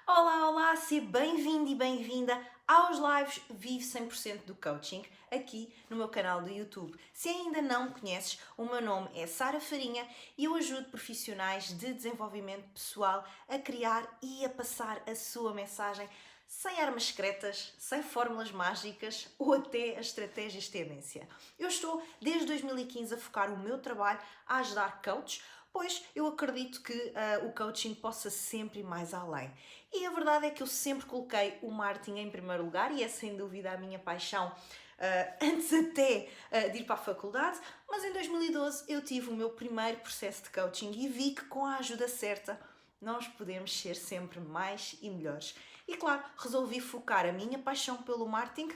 Olá, olá, seja bem-vindo e bem-vinda aos lives Vive 100% do Coaching, aqui no meu canal do YouTube. Se ainda não me conheces, o meu nome é Sara Farinha e eu ajudo profissionais de desenvolvimento pessoal a criar e a passar a sua mensagem sem armas secretas, sem fórmulas mágicas ou até as estratégias de tendência. Eu estou desde 2015 a focar o meu trabalho a ajudar coaches, pois eu acredito que o coaching possa sempre ir mais além. E a verdade é que eu sempre coloquei o marketing em primeiro lugar e é sem dúvida a minha paixão. Antes até de ir para a faculdade, mas em 2012 eu tive o meu primeiro processo de coaching e vi que com a ajuda certa nós podemos ser sempre mais e melhores. E claro, resolvi focar a minha paixão pelo marketing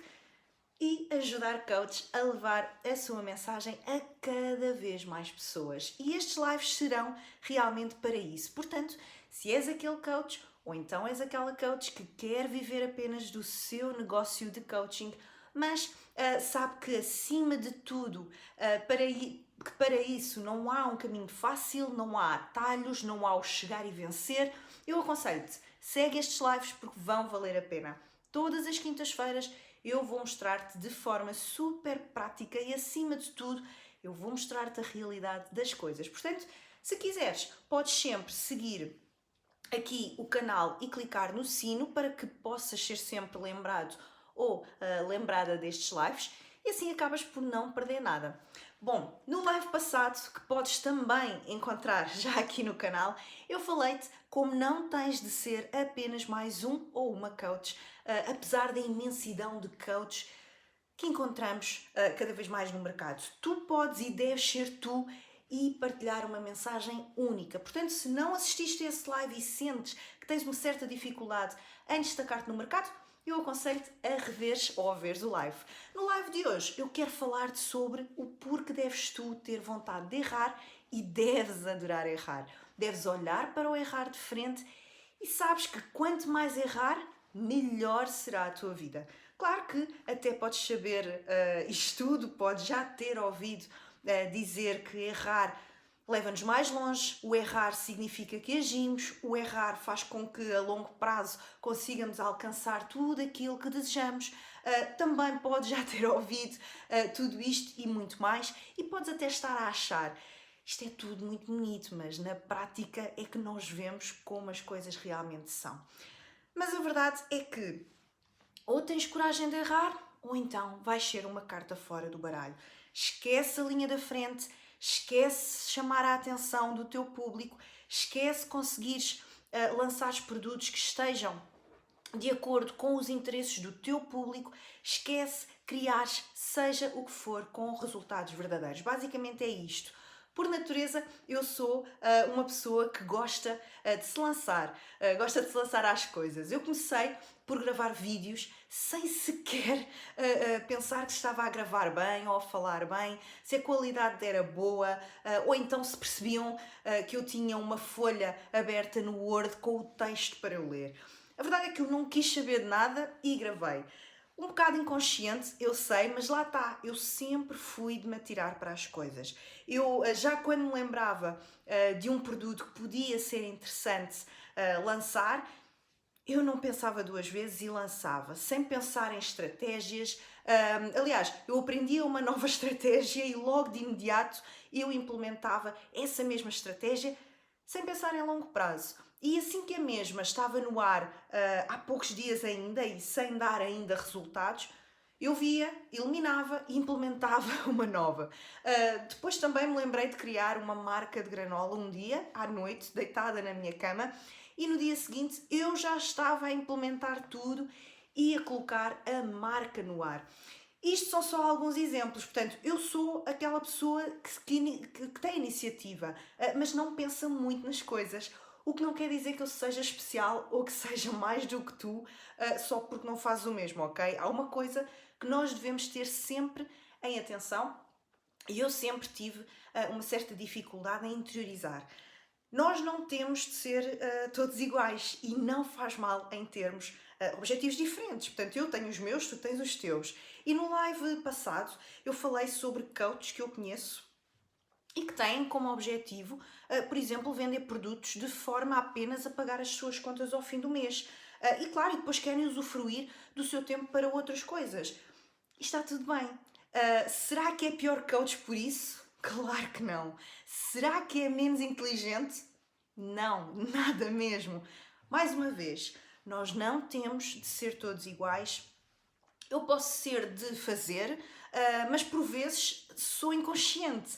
e ajudar coaches a levar a sua mensagem a cada vez mais pessoas. E estes lives serão realmente para isso. Portanto, se és aquele coach ou então és aquela coach que quer viver apenas do seu negócio de coaching, mas sabe que acima de tudo, para isso não há um caminho fácil, não há atalhos, não há o chegar e vencer, eu aconselho-te, segue estes lives porque vão valer a pena. Todas as quintas-feiras eu vou mostrar-te de forma super prática e, acima de tudo, eu vou mostrar-te a realidade das coisas. Portanto, se quiseres, podes sempre seguir aqui o canal e clicar no sino para que possas ser sempre lembrado ou lembrada destes lives e assim acabas por não perder nada. Bom, no live passado, que podes também encontrar já aqui no canal, eu falei-te como não tens de ser apenas mais um ou uma coach, apesar da imensidão de coaches que encontramos cada vez mais no mercado. Tu podes e deves ser tu e partilhar uma mensagem única. Portanto, se não assististe a esse live e sentes que tens uma certa dificuldade em destacar-te no mercado, eu aconselho-te a reveres ou a veres o live. No live de hoje, eu quero falar-te sobre o porquê deves tu ter vontade de errar e deves adorar errar. Deves olhar para o errar de frente e sabes que quanto mais errar, melhor será a tua vida. Claro que até podes saber isto tudo, podes já ter ouvido dizer que errar leva-nos mais longe, o errar significa que agimos, o errar faz com que a longo prazo consigamos alcançar tudo aquilo que desejamos. Também podes já ter ouvido tudo isto e muito mais e podes até estar a achar isto é tudo muito bonito, mas na prática é que nós vemos como as coisas realmente são. Mas a verdade é que ou tens coragem de errar, ou então vais ser uma carta fora do baralho. Esquece a linha da frente, esquece chamar a atenção do teu público, esquece conseguires lançar produtos que estejam de acordo com os interesses do teu público, esquece criares seja o que for com resultados verdadeiros. Basicamente é isto. Por natureza, eu sou uma pessoa que gosta de se lançar, gosta de se lançar às coisas. Eu comecei por gravar vídeos sem sequer pensar que estava a gravar bem ou a falar bem, se a qualidade era boa, ou então se percebiam que eu tinha uma folha aberta no Word com o texto para eu ler. A verdade é que eu não quis saber de nada e gravei. Um bocado inconsciente, eu sei, mas lá está, eu sempre fui de me atirar para as coisas. Eu, já quando me lembrava de um produto que podia ser interessante lançar, eu não pensava duas vezes e lançava, sem pensar em estratégias. Aliás, eu aprendia uma nova estratégia e logo de imediato eu implementava essa mesma estratégia sem pensar em longo prazo. E assim que a mesma estava no ar há poucos dias ainda e sem dar ainda resultados, eu via, eliminava e implementava uma nova. Depois também me lembrei de criar uma marca de granola um dia, à noite, deitada na minha cama, e no dia seguinte eu já estava a implementar tudo e a colocar a marca no ar. Isto são só alguns exemplos, portanto, eu sou aquela pessoa que tem iniciativa, mas não pensa muito nas coisas. O que não quer dizer que eu seja especial ou que seja mais do que tu, só porque não fazes o mesmo, ok? Há uma coisa que nós devemos ter sempre em atenção e eu sempre tive uma certa dificuldade em interiorizar. Nós não temos de ser todos iguais e não faz mal em termos objetivos diferentes. Portanto, eu tenho os meus, tu tens os teus. E no live passado eu falei sobre coaches que eu conheço e que têm como objetivo, por exemplo, vender produtos de forma apenas a pagar as suas contas ao fim do mês. E claro, e depois querem usufruir do seu tempo para outras coisas. E está tudo bem. Será que é pior coach por isso? Claro que não. Será que é menos inteligente? Não, nada mesmo. Mais uma vez, nós não temos de ser todos iguais. Eu posso ser de fazer, mas por vezes sou inconsciente.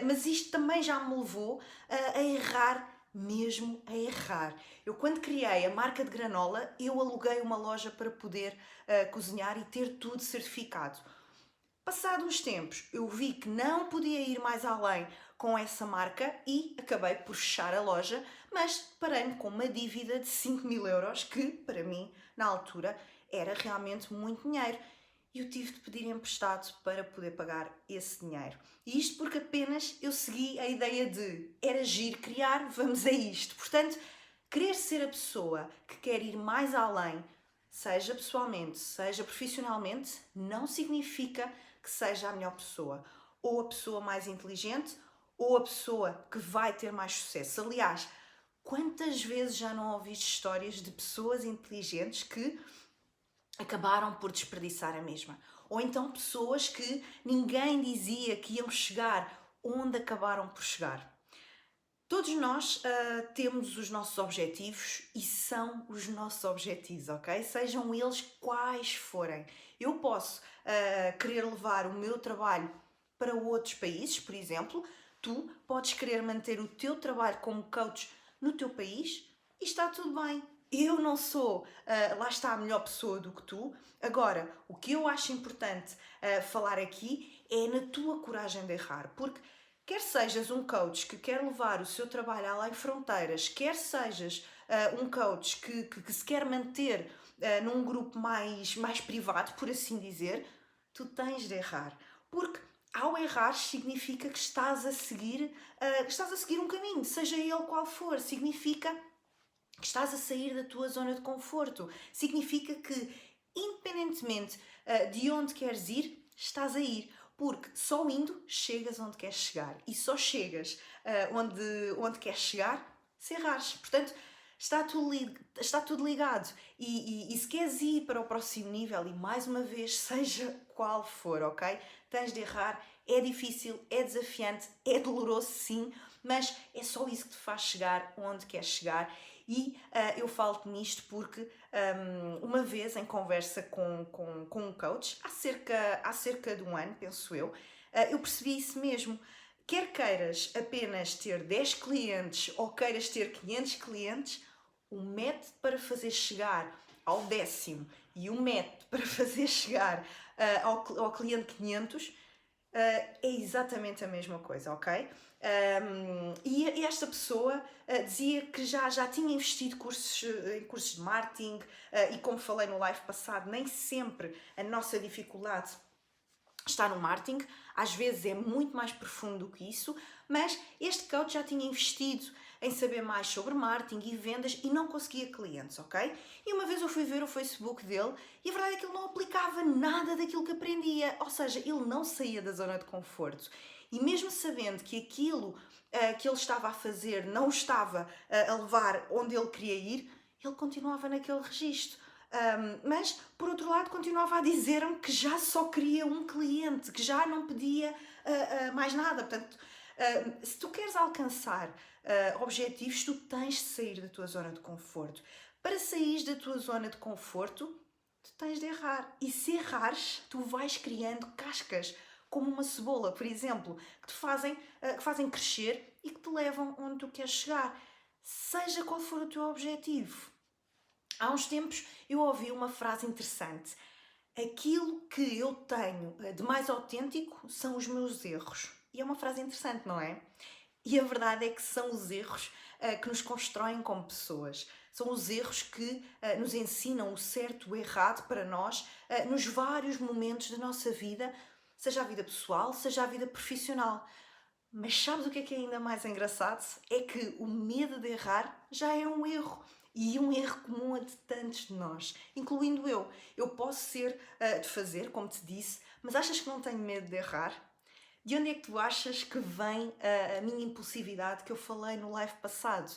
Mas isto também já me levou a errar, mesmo a errar. Eu, quando criei a marca de granola, eu aluguei uma loja para poder cozinhar e ter tudo certificado. Passado uns tempos, eu vi que não podia ir mais além com essa marca e acabei por fechar a loja, mas parei-me com uma dívida de 5.000 euros, que para mim, na altura, era realmente muito dinheiro. E eu tive de pedir emprestado para poder pagar esse dinheiro. E isto porque apenas eu segui a ideia de era giro criar, vamos a isto. Portanto, querer ser a pessoa que quer ir mais além, seja pessoalmente, seja profissionalmente, não significa que seja a melhor pessoa, ou a pessoa mais inteligente, ou a pessoa que vai ter mais sucesso. Aliás, quantas vezes já não ouviste histórias de pessoas inteligentes que acabaram por desperdiçar a mesma? Ou então pessoas que ninguém dizia que iam chegar onde acabaram por chegar. Todos nós temos os nossos objetivos e são os nossos objetivos, ok? Sejam eles quais forem. Eu posso querer levar o meu trabalho para outros países, por exemplo. Tu podes querer manter o teu trabalho como coach no teu país e está tudo bem. Eu não sou, lá está, a melhor pessoa do que tu. Agora, o que eu acho importante falar aqui é na tua coragem de errar, porque quer sejas um coach que quer levar o seu trabalho além fronteiras, quer sejas um coach que se quer manter num grupo mais privado, por assim dizer, tu tens de errar. Porque ao errar significa que estás a seguir um caminho, seja ele qual for. Significa que estás a sair da tua zona de conforto. Significa que, independentemente de onde queres ir, estás a ir. Porque só indo chegas onde queres chegar. E só chegas onde queres chegar se errares. Portanto, está tudo ligado. E se queres ir para o próximo nível, e mais uma vez, seja qual for, ok? Tens de errar. É difícil, é desafiante, é doloroso, sim, mas é só isso que te faz chegar onde queres chegar. E eu falo-te nisto porque uma vez em conversa com um coach, há cerca de um ano, penso eu percebi isso mesmo. Quer queiras apenas ter 10 clientes ou queiras ter 500 clientes, o método para fazer chegar ao 10º e o método para fazer chegar ao cliente 500 é exatamente a mesma coisa, ok? E esta pessoa dizia que já tinha investido em cursos de marketing e, como falei no live passado, nem sempre a nossa dificuldade está no marketing, às vezes é muito mais profundo do que isso, mas este coach já tinha investido em saber mais sobre marketing e vendas e não conseguia clientes, ok? E uma vez eu fui ver o Facebook dele e a verdade é que ele não aplicava nada daquilo que aprendia, ou seja, ele não saía da zona de conforto. E mesmo sabendo que aquilo que ele estava a fazer não o estava a levar onde ele queria ir, ele continuava naquele registro. Mas, por outro lado, continuava a dizer-me que já só queria um cliente, que já não pedia mais nada. Portanto, se tu queres alcançar objetivos, tu tens de sair da tua zona de conforto. Para sair da tua zona de conforto, tu tens de errar. E se errares, tu vais criando cascas, como uma cebola, por exemplo, que fazem crescer e que te levam onde tu queres chegar. Seja qual for o teu objetivo. Há uns tempos eu ouvi uma frase interessante. Aquilo que eu tenho de mais autêntico são os meus erros. E é uma frase interessante, não é? E a verdade é que são os erros que nos constroem como pessoas. São os erros que nos ensinam o certo e o errado para nós nos vários momentos da nossa vida, seja a vida pessoal, seja a vida profissional. Mas sabes o que é ainda mais engraçado? É que o medo de errar já é um erro. E um erro comum a de tantos de nós, incluindo eu. Eu posso ser de fazer, como te disse, mas achas que não tenho medo de errar? De onde é que tu achas que vem a minha impulsividade que eu falei no live passado?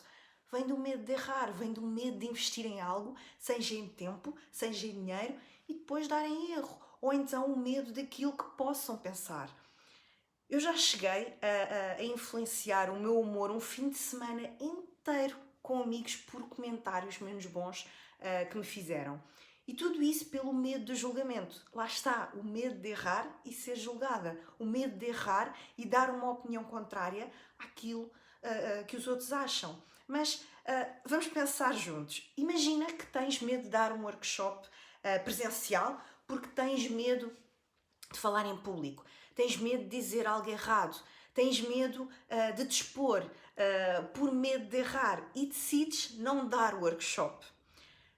Vem do medo de errar, vem do medo de investir em algo, seja em tempo, seja em dinheiro, e depois dar em erro. Ou então o medo daquilo que possam pensar. Eu já cheguei a influenciar o meu humor um fim de semana inteiro com amigos por comentários menos bons que me fizeram. E tudo isso pelo medo do julgamento. Lá está, o medo de errar e ser julgada. O medo de errar e dar uma opinião contrária àquilo que os outros acham. Mas vamos pensar juntos. Imagina que tens medo de dar um workshop presencial porque tens medo de falar em público, tens medo de dizer algo errado, tens medo de te expor por medo de errar e decides não dar o workshop.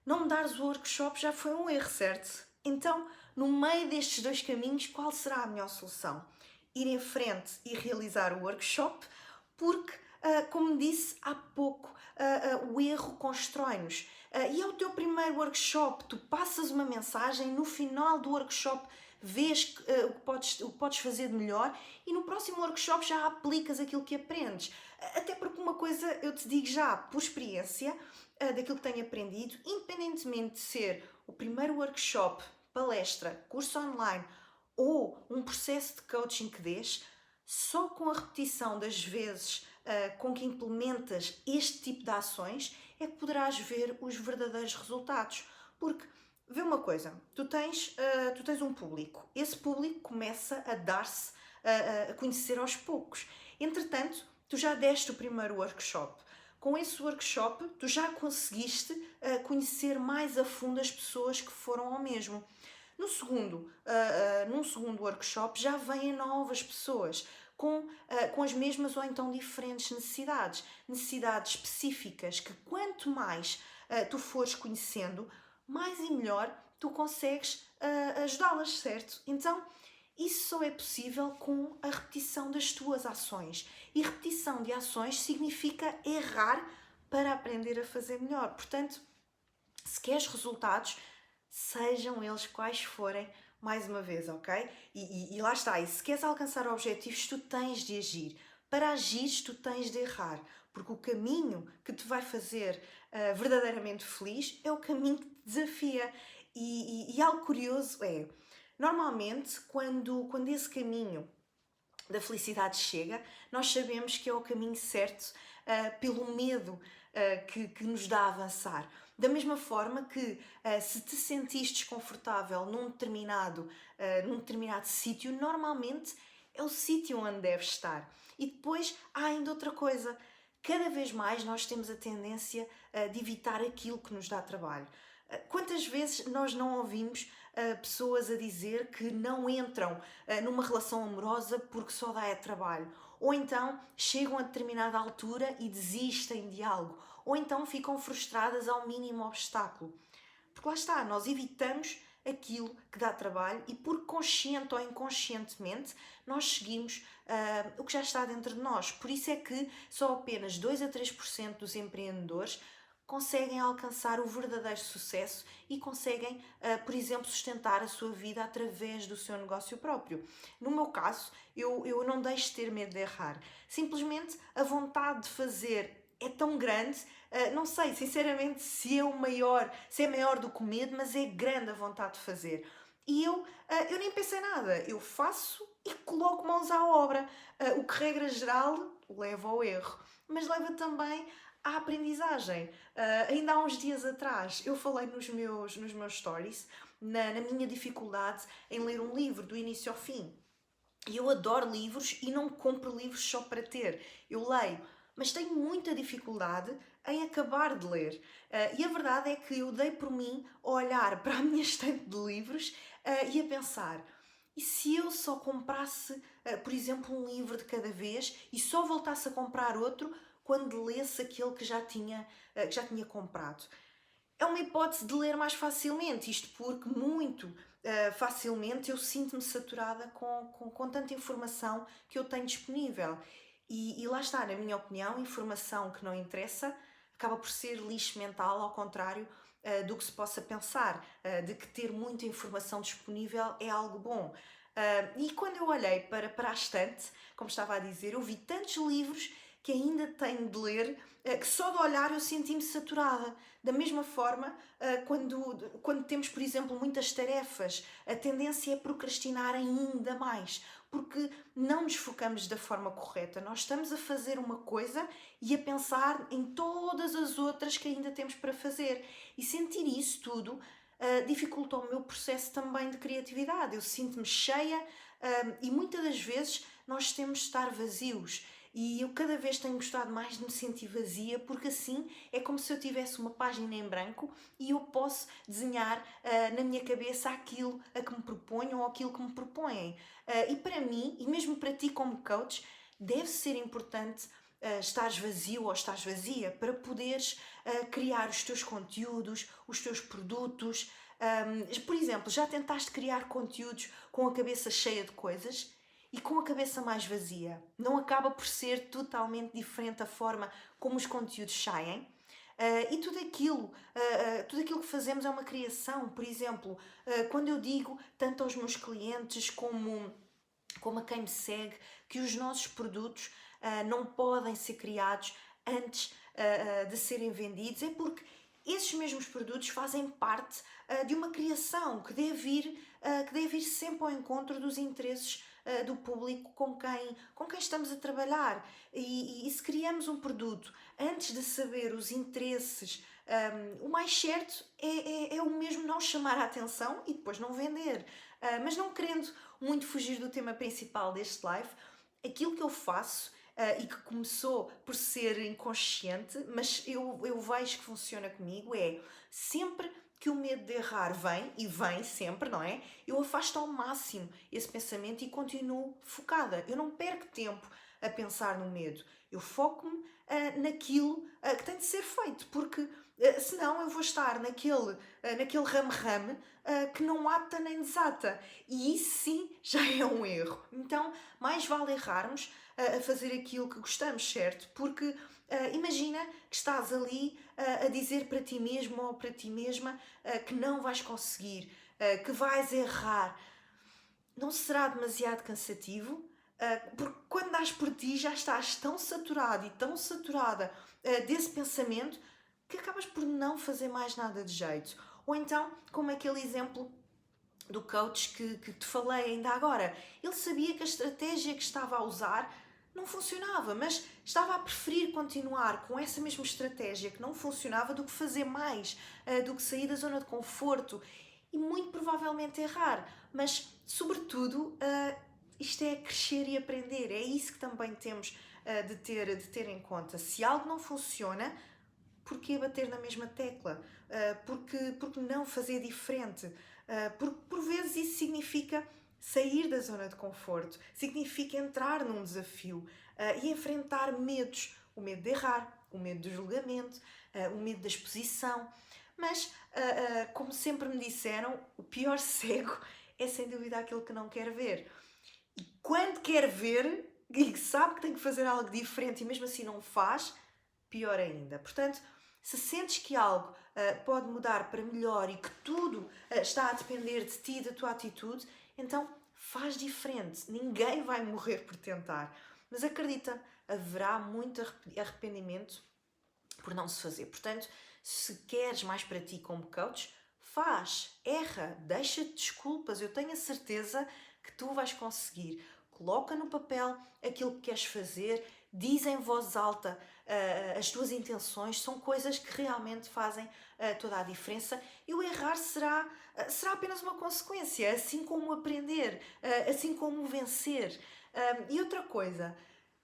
Não me dares o workshop já foi um erro, certo? Então, no meio destes dois caminhos, qual será a melhor solução? Ir em frente e realizar o workshop, porque, como disse há pouco, o erro constrói-nos. E é o teu primeiro workshop, tu passas uma mensagem, no final do workshop vês o que podes fazer de melhor e no próximo workshop já aplicas aquilo que aprendes. Até porque uma coisa eu te digo já, por experiência, daquilo que tenho aprendido, independentemente de ser o primeiro workshop, palestra, curso online ou um processo de coaching que dês, só com a repetição das vezes com que implementas este tipo de ações é que poderás ver os verdadeiros resultados. Porque, vê uma coisa, tu tens um público, esse público começa a dar-se a conhecer aos poucos. Entretanto, tu já deste o primeiro workshop. Com esse workshop, tu já conseguiste conhecer mais a fundo as pessoas que foram ao mesmo. Num segundo workshop já vêm novas pessoas com as mesmas ou então diferentes necessidades específicas que quanto mais tu fores conhecendo, mais e melhor tu consegues ajudá-las, certo? Então, isso só é possível com a repetição das tuas ações. E repetição de ações significa errar para aprender a fazer melhor. Portanto, se queres resultados, sejam eles quais forem, mais uma vez, ok? E lá está, e se queres alcançar objetivos, tu tens de agir. Para agires, tu tens de errar, porque o caminho que te vai fazer verdadeiramente feliz é o caminho que te desafia. E algo curioso é, normalmente, quando esse caminho da felicidade chega, nós sabemos que é o caminho certo pelo medo que nos dá a avançar. Da mesma forma que se te sentires desconfortável num determinado sítio, normalmente é o sítio onde deves estar. E depois há ainda outra coisa. Cada vez mais nós temos a tendência de evitar aquilo que nos dá trabalho. Quantas vezes nós não ouvimos pessoas a dizer que não entram numa relação amorosa porque só dá trabalho? Ou então chegam a determinada altura e desistem de algo? Ou então ficam frustradas ao mínimo obstáculo? Porque lá está, nós evitamos aquilo que dá trabalho e por consciente ou inconscientemente nós seguimos o que já está dentro de nós. Por isso é que só apenas 2 a 3% dos empreendedores conseguem alcançar o verdadeiro sucesso e conseguem, por exemplo, sustentar a sua vida através do seu negócio próprio. No meu caso, eu não deixo de ter medo de errar. Simplesmente a vontade de fazer é tão grande, não sei, sinceramente, se é maior do que o medo, mas é grande a vontade de fazer. E eu nem pensei nada, eu faço e coloco mãos à obra, o que regra geral leva ao erro, mas leva também à aprendizagem. Ainda há uns dias atrás eu falei nos meus stories na minha dificuldade em ler um livro do início ao fim. E eu adoro livros e não compro livros só para ter. Eu leio, mas tenho muita dificuldade em acabar de ler. E a verdade é que eu dei por mim a olhar para a minha estante de livros e a pensar: e se eu só comprasse, por exemplo, um livro de cada vez e só voltasse a comprar outro quando lesse aquele que já tinha comprado? É uma hipótese de ler mais facilmente, isto porque muito facilmente eu sinto-me saturada com tanta informação que eu tenho disponível. E lá está, na minha opinião, informação que não interessa acaba por ser lixo mental, ao contrário do que se possa pensar, de que ter muita informação disponível é algo bom. E quando eu olhei para a estante, como estava a dizer, eu vi tantos livros que ainda tenho de ler, que só de olhar eu senti-me saturada. Da mesma forma, quando temos, por exemplo, muitas tarefas, a tendência é procrastinar ainda mais, porque não nos focamos da forma correta. Nós estamos a fazer uma coisa e a pensar em todas as outras que ainda temos para fazer. E sentir isso tudo dificulta o meu processo também de criatividade. Eu sinto-me cheia e muitas das vezes nós temos de estar vazios. E eu cada vez tenho gostado mais de me sentir vazia, porque assim é como se eu tivesse uma página em branco e eu posso desenhar na minha cabeça aquilo a que me proponham ou aquilo que me propõem. E para mim, e mesmo para ti como coach, deve ser importante estares vazio ou estares vazia para poderes criar os teus conteúdos, os teus produtos. Por exemplo, já tentaste criar conteúdos com a cabeça cheia de coisas? E com a cabeça mais vazia, não acaba por ser totalmente diferente a forma como os conteúdos saem? E tudo aquilo que fazemos é uma criação. Por exemplo, quando eu digo tanto aos meus clientes como a quem me segue que os nossos produtos não podem ser criados antes de serem vendidos, é porque esses mesmos produtos fazem parte de uma criação que deve ir sempre ao encontro dos interesses do público com quem estamos a trabalhar. E se criamos um produto antes de saber os interesses, o mais certo é o mesmo não chamar a atenção e depois não vender. Mas não querendo muito fugir do tema principal deste live, aquilo que eu faço e que começou por ser inconsciente, mas eu vejo que funciona comigo, é sempre que o medo de errar vem, e vem sempre, não é? Eu afasto ao máximo esse pensamento e continuo focada. Eu não perco tempo a pensar no medo. Eu foco-me naquilo que tem de ser feito, porque senão eu vou estar naquele rame-rame que não ata nem desata. E isso sim já é um erro. Então, mais vale errarmos a fazer aquilo que gostamos, certo? Porque imagina que estás ali a dizer para ti mesmo ou para ti mesma que não vais conseguir, que vais errar. Não será demasiado cansativo? Porque quando dás por ti já estás tão saturado e tão saturada desse pensamento que acabas por não fazer mais nada de jeito. Ou então, como aquele exemplo do coach que te falei ainda agora. Ele sabia que a estratégia que estava a usar não funcionava, mas estava a preferir continuar com essa mesma estratégia que não funcionava do que fazer mais, do que sair da zona de conforto e muito provavelmente errar. Mas, sobretudo, isto é crescer e aprender. É isso que também temos de ter em conta. Se algo não funciona, porquê bater na mesma tecla? Porque não fazer diferente? Porque por vezes isso significa sair da zona de conforto, significa entrar num desafio e enfrentar medos. O medo de errar, o medo do julgamento, o medo da exposição. Mas, como sempre me disseram, o pior cego é sem dúvida aquele que não quer ver. E quando quer ver e sabe que tem que fazer algo diferente e mesmo assim não faz, pior ainda. Portanto, se sentes que algo pode mudar para melhor e que tudo está a depender de ti e da tua atitude, então faz diferente. Ninguém vai morrer por tentar. Mas acredita, haverá muito arrependimento por não se fazer. Portanto, se queres mais para ti como coach, faz, erra, deixa-te desculpas. Eu tenho a certeza que tu vais conseguir. Coloca no papel aquilo que queres fazer, diz em voz alta as tuas intenções, são coisas que realmente fazem toda a diferença. E o errar será apenas uma consequência, assim como aprender, assim como vencer. E outra coisa,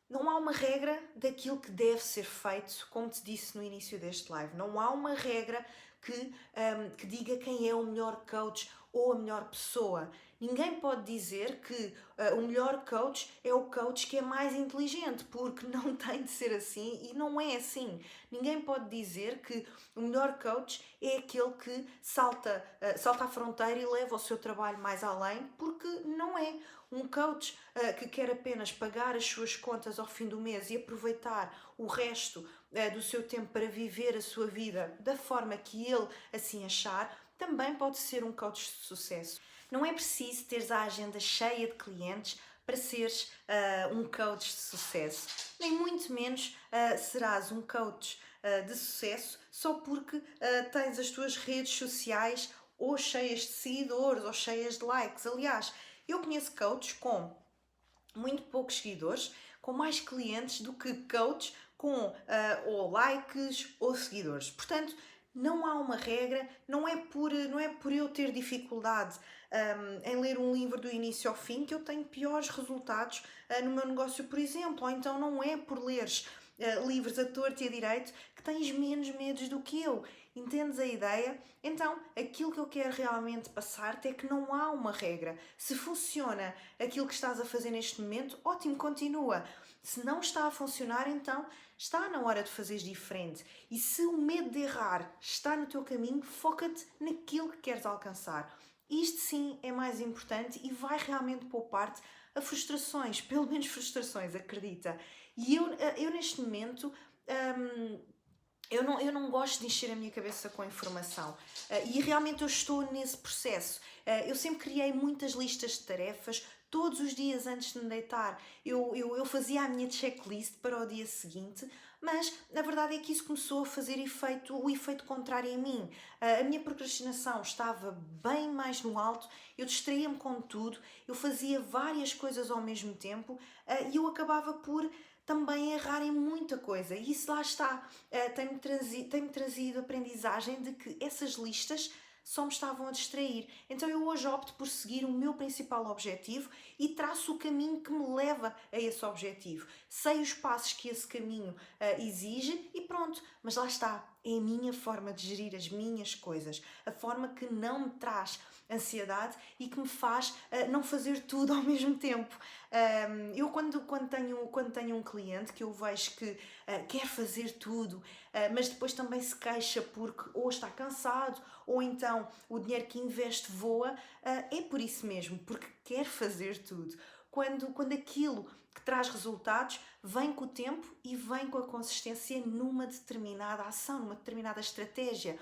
não há uma regra daquilo que deve ser feito, como te disse no início deste live. Não há uma regra que diga quem é o melhor coach ou a melhor pessoa. Ninguém pode dizer que o melhor coach é o coach que é mais inteligente, porque não tem de ser assim e não é assim. Ninguém pode dizer que o melhor coach é aquele que salta a fronteira e leva o seu trabalho mais além, porque não é. Um coach que quer apenas pagar as suas contas ao fim do mês e aproveitar o resto do seu tempo para viver a sua vida da forma que ele assim achar, também pode ser um coach de sucesso. Não é preciso teres a agenda cheia de clientes para seres um coach de sucesso. Nem muito menos serás um coach de sucesso só porque tens as tuas redes sociais ou cheias de seguidores ou cheias de likes. Aliás, eu conheço coaches com muito poucos seguidores, com mais clientes do que coaches com ou likes ou seguidores. Portanto, não há uma regra, não é por eu ter dificuldade em ler um livro do início ao fim que eu tenho piores resultados no meu negócio, por exemplo. Ou então não é por leres livros a torto e a direito que tens menos medos do que eu. Entendes a ideia? Então, aquilo que eu quero realmente passar-te é que não há uma regra. Se funciona aquilo que estás a fazer neste momento, ótimo, continua. Se não está a funcionar, então está na hora de fazeres diferente. E se o medo de errar está no teu caminho, foca-te naquilo que queres alcançar. Isto sim é mais importante e vai realmente poupar-te a frustrações, pelo menos frustrações, acredita. E eu neste momento... Eu não gosto de encher a minha cabeça com informação e realmente eu estou nesse processo. Eu sempre criei muitas listas de tarefas, todos os dias antes de me deitar eu fazia a minha checklist para o dia seguinte, mas a verdade é que isso começou a fazer o efeito contrário em mim. A minha procrastinação estava bem mais no alto, eu distraía-me com tudo, eu fazia várias coisas ao mesmo tempo e eu acabava por também errar em muita coisa. E isso lá está, tem-me trazido aprendizagem de que essas listas só me estavam a distrair. Então eu hoje opto por seguir o meu principal objetivo e traço o caminho que me leva a esse objetivo. Sei os passos que esse caminho exige e pronto. Mas lá está, é a minha forma de gerir as minhas coisas. A forma que não me traz ansiedade e que me faz não fazer tudo ao mesmo tempo. Eu quando tenho um cliente que eu vejo que quer fazer tudo, mas depois também se queixa porque ou está cansado ou então o dinheiro que investe voa, é por isso mesmo, porque quer fazer tudo. Quando aquilo que traz resultados vem com o tempo e vem com a consistência numa determinada ação, numa determinada estratégia.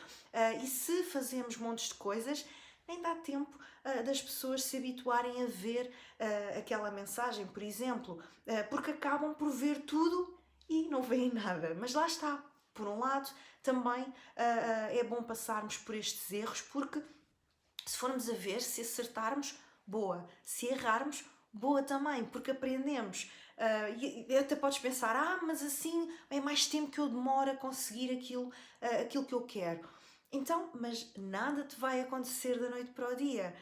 E se fazemos montes de coisas, nem dá tempo das pessoas se habituarem a ver aquela mensagem, por exemplo, porque acabam por ver tudo e não veem nada. Mas lá está. Por um lado, também é bom passarmos por estes erros, porque se formos a ver, se acertarmos, boa. Se errarmos, boa também, porque aprendemos. E até podes pensar, mas assim é mais tempo que eu demoro a conseguir aquilo que eu quero. Então, mas nada te vai acontecer da noite para o dia.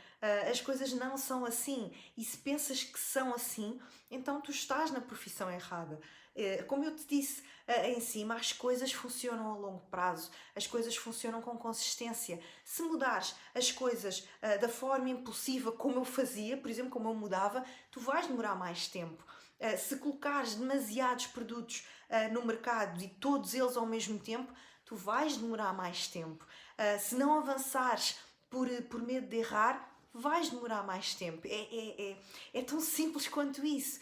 As coisas não são assim. E se pensas que são assim, então tu estás na profissão errada. Como eu te disse em cima, as coisas funcionam a longo prazo. As coisas funcionam com consistência. Se mudares as coisas da forma impulsiva como eu fazia, por exemplo, como eu mudava, tu vais demorar mais tempo. Se colocares demasiados produtos no mercado e todos eles ao mesmo tempo, tu vais demorar mais tempo. Se não avançares por medo de errar, vais demorar mais tempo. É tão simples quanto isso.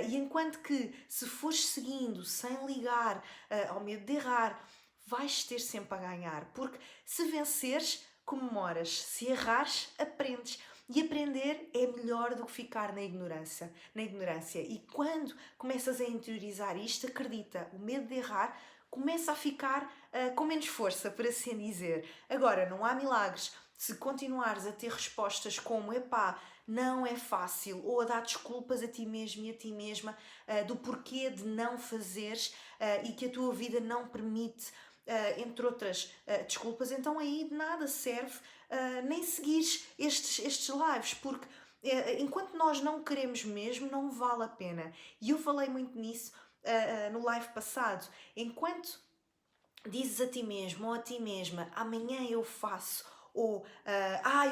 E enquanto que, se fores seguindo, sem ligar ao medo de errar, vais ter sempre a ganhar. Porque se venceres, comemoras. Se errares, aprendes. E aprender é melhor do que ficar na ignorância. E quando começas a interiorizar isto, acredita, o medo de errar começa a ficar com menos força, por assim dizer. Agora, não há milagres. Se continuares a ter respostas como não é fácil, ou a dar desculpas a ti mesmo e a ti mesma do porquê de não fazeres e que a tua vida não permite, entre outras desculpas, então aí de nada serve nem seguires estes lives, porque enquanto nós não queremos mesmo, não vale a pena. E eu falei muito nisso no live passado. Enquanto dizes a ti mesmo ou a ti mesma, amanhã eu faço, ou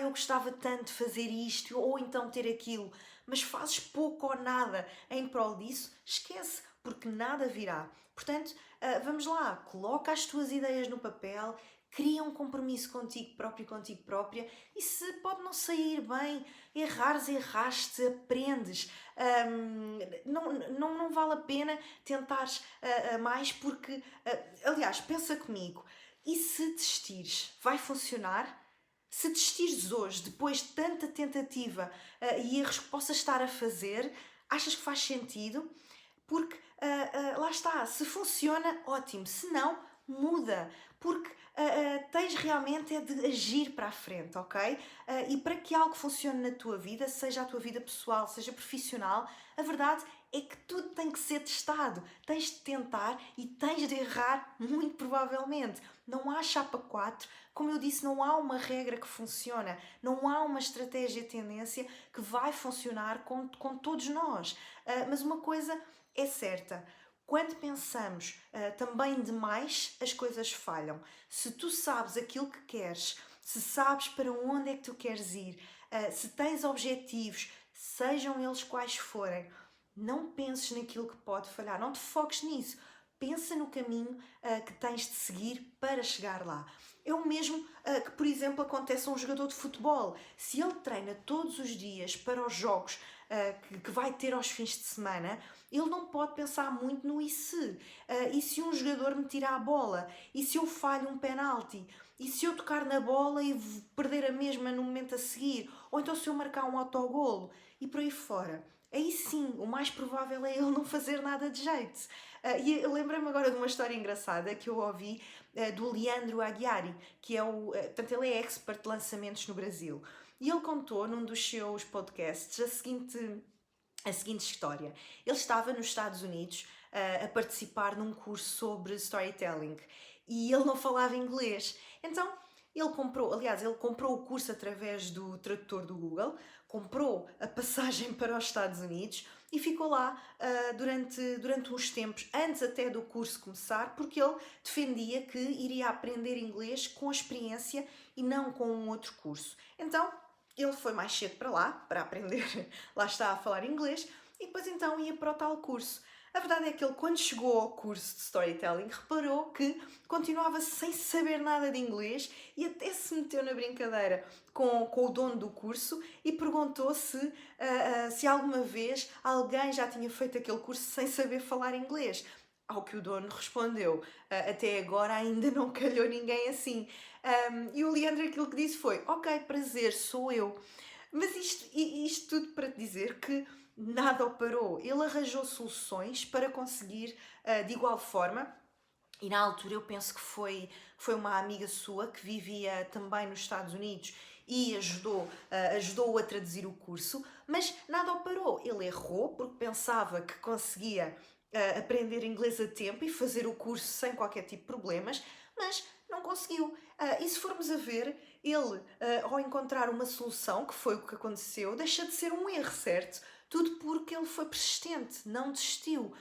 eu gostava tanto de fazer isto, ou então ter aquilo, mas fazes pouco ou nada em prol disso, esquece, porque nada virá. Portanto, vamos lá, coloca as tuas ideias no papel, cria um compromisso contigo próprio e contigo própria, e se pode não sair bem, erraste, aprendes. Não vale a pena tentares mais, porque, aliás, pensa comigo, e se desistires, vai funcionar? Se desistires hoje, depois de tanta tentativa e erros que possas estar a fazer, achas que faz sentido? Porque lá está, se funciona, ótimo, se não, muda, porque tens realmente é de agir para a frente, ok? E para que algo funcione na tua vida, seja a tua vida pessoal, seja profissional, a verdade é que tudo tem que ser testado. Tens de tentar e tens de errar, muito provavelmente. Não há chapa 4, como eu disse, não há uma regra que funciona, não há uma estratégia tendência que vai funcionar com todos nós. Mas uma coisa é certa. Quando pensamos também demais, as coisas falham. Se tu sabes aquilo que queres, se sabes para onde é que tu queres ir, se tens objetivos, sejam eles quais forem, não penses naquilo que pode falhar, não te foques nisso. Pensa no caminho que tens de seguir para chegar lá. É o mesmo que, por exemplo, acontece a um jogador de futebol. Se ele treina todos os dias para os jogos que vai ter aos fins de semana, ele não pode pensar muito no e se. E se um jogador me tirar a bola? E se eu falho um penalti? E se eu tocar na bola e perder a mesma no momento a seguir? Ou então se eu marcar um autogolo? E por aí fora. Aí sim, o mais provável é ele não fazer nada de jeito. E lembrei-me agora de uma história engraçada que eu ouvi do Leandro Aguiari, que é portanto, ele é expert de lançamentos no Brasil. E ele contou num dos seus podcasts a seguinte história. Ele estava nos Estados Unidos a participar num curso sobre storytelling e ele não falava inglês. Então ele comprou o curso através do tradutor do Google, comprou a passagem para os Estados Unidos e ficou lá durante uns tempos, antes até do curso começar, porque ele defendia que iria aprender inglês com a experiência e não com um outro curso. Então, ele foi mais cedo para lá, para aprender, lá está a falar inglês, e depois então ia para o tal curso. A verdade é que ele, quando chegou ao curso de storytelling, reparou que continuava sem saber nada de inglês e até se meteu na brincadeira com o dono do curso e perguntou se alguma vez alguém já tinha feito aquele curso sem saber falar inglês. Ao que o dono respondeu, até agora ainda não calhou ninguém assim. E o Leandro aquilo que disse foi, ok, prazer, sou eu. Mas isto tudo para te dizer que nada o parou. Ele arranjou soluções para conseguir, de igual forma, e na altura eu penso que foi uma amiga sua que vivia também nos Estados Unidos e ajudou-o a traduzir o curso, mas nada o parou. Ele errou porque pensava que conseguia aprender inglês a tempo e fazer o curso sem qualquer tipo de problemas, mas não conseguiu. E se formos a ver, ele, ao encontrar uma solução, que foi o que aconteceu, deixa de ser um erro, certo? Tudo porque ele foi persistente, não desistiu.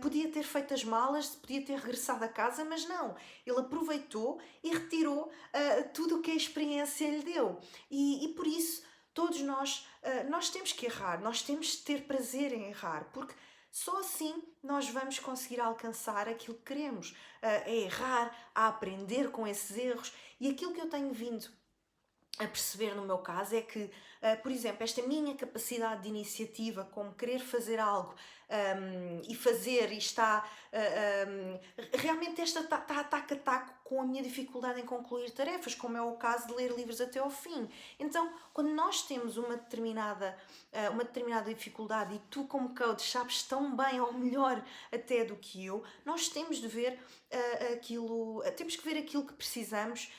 Podia ter feito as malas, podia ter regressado a casa, mas não. Ele aproveitou e retirou tudo o que a experiência lhe deu. E por isso, todos nós temos que errar, nós temos de ter prazer em errar, porque só assim nós vamos conseguir alcançar aquilo que queremos. A errar, a aprender com esses erros. E aquilo que eu tenho vindo a perceber no meu caso é que, por exemplo, esta minha capacidade de iniciativa, como querer fazer algo e fazer e está realmente esta está taco a taco com a minha dificuldade em concluir tarefas, como é o caso de ler livros até ao fim. Então, quando nós temos uma determinada dificuldade e tu como coach sabes tão bem ou melhor até do que eu, nós temos de ver temos que ver aquilo que precisamos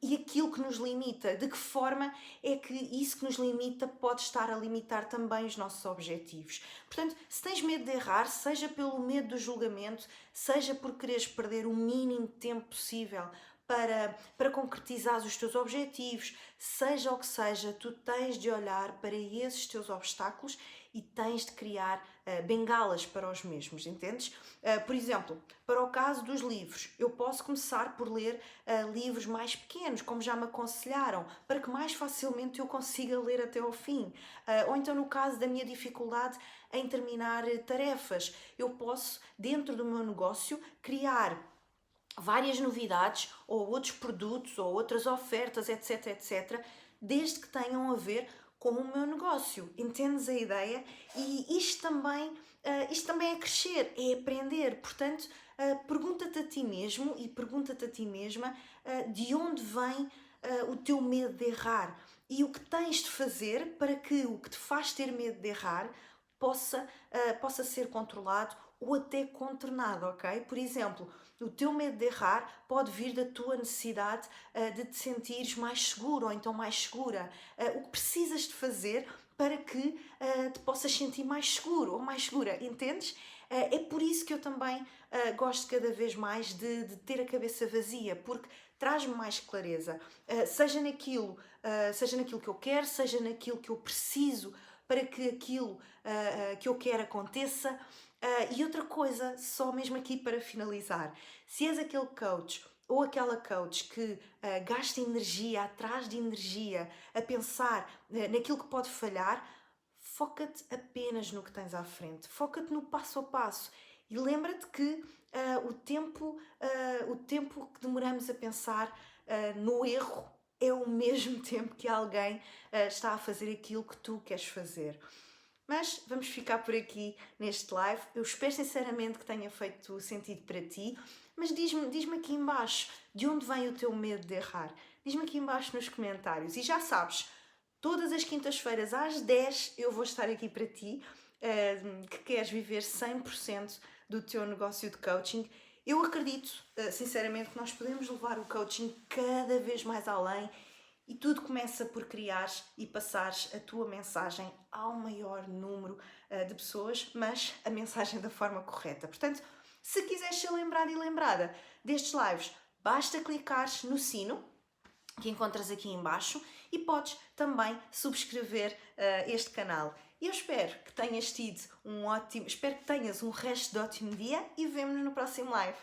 e aquilo que nos limita, de que forma é que isso que nos limita pode estar a limitar também os nossos objetivos. Portanto, se tens medo de errar, seja pelo medo do julgamento, seja por quereres perder o mínimo tempo possível para concretizar os teus objetivos, seja o que seja, tu tens de olhar para esses teus obstáculos e tens de criar bengalas para os mesmos, entendes? Por exemplo, para o caso dos livros, eu posso começar por ler livros mais pequenos, como já me aconselharam, para que mais facilmente eu consiga ler até ao fim. Ou então, no caso da minha dificuldade em terminar tarefas, eu posso, dentro do meu negócio, criar várias novidades ou outros produtos ou outras ofertas, etc, etc, desde que tenham a ver com o meu negócio. Entendes a ideia? E isto também é crescer, é aprender. Portanto, pergunta-te a ti mesmo e pergunta-te a ti mesma de onde vem o teu medo de errar e o que tens de fazer para que o que te faz ter medo de errar possa ser controlado ou até contornado, ok? Por exemplo, o teu medo de errar pode vir da tua necessidade de te sentires mais seguro ou então mais segura. O que precisas de fazer para que te possas sentir mais seguro ou mais segura, entendes? É por isso que eu também gosto cada vez mais de ter a cabeça vazia, porque traz-me mais clareza, seja naquilo que eu quero, seja naquilo que eu preciso para que aquilo que eu quero aconteça. E outra coisa, só mesmo aqui para finalizar, se és aquele coach ou aquela coach que gasta energia atrás de energia a pensar naquilo que pode falhar, foca-te apenas no que tens à frente, foca-te no passo a passo e lembra-te que o tempo que demoramos a pensar no erro é o mesmo tempo que alguém está a fazer aquilo que tu queres fazer. Mas vamos ficar por aqui neste live. Eu espero sinceramente que tenha feito sentido para ti. Mas diz-me aqui embaixo de onde vem o teu medo de errar. Diz-me aqui embaixo nos comentários. E já sabes, todas as quintas-feiras às 10 eu vou estar aqui para ti, que queres viver 100% do teu negócio de coaching. Eu acredito, sinceramente, que nós podemos levar o coaching cada vez mais além e tudo começa por criares e passares a tua mensagem ao maior número de pessoas, mas a mensagem da forma correta. Portanto, se quiseres ser lembrado e lembrada destes lives, basta clicares no sino que encontras aqui embaixo e podes também subscrever este canal. Eu espero que tenhas tido espero que tenhas um resto de ótimo dia e vemo-nos no próximo live.